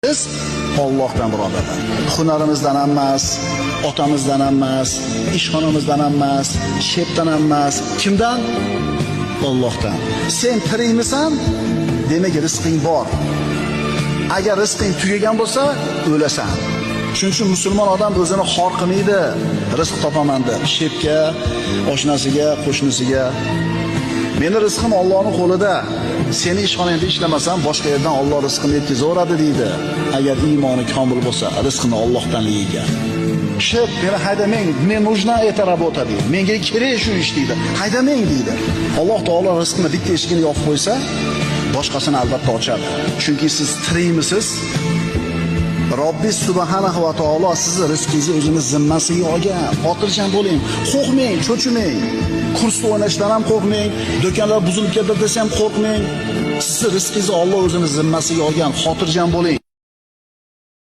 Biz Allohdan birodarlar. Hunarimizdan emas, otamizdan emas, ishxonamizdan emas, shepdan emas. Kimdan? Allohdan. Sen tirikmisan? Demak, rizqing bor. Agar rizqing tugagan bo'lsa, o'lasan. Shuning uchun musulmon odam o'zini xor qilmaydi. Rizq topaman deb, shepga, oshnasiga, qo'shnisiga. Meni rizqim Allohning qo'lida. Seni ishxonangda ishlamasam, boshqa yerdan Alloh rizqini yetkazaveradi deydi. Agar iymoni komil bo'lsa, rizqini Allohdan yeygan. Shep, meni haydamang, мне нужна эта работа deydi. Menga kerak shu ish deydi. Haydamang deydi. Alloh taolo rizqini bitta eshigini yopib qo'ysa, boshqasini albatta ochadi. Chunki siz tirikmisiz? Robbis subhanahu va taolo sizni rizqingizni o'zini zimmasiga olgan. Xotirjam bo'ling, qo'rqmang, cho'chimang. Kursda o'ynashdan ham qo'rqmang, do'konlar buzilib ketdi desam qo'rqmang. Sizni rizqingizni Alloh o'zini zimmasiga olgan. Xotirjam bo'ling.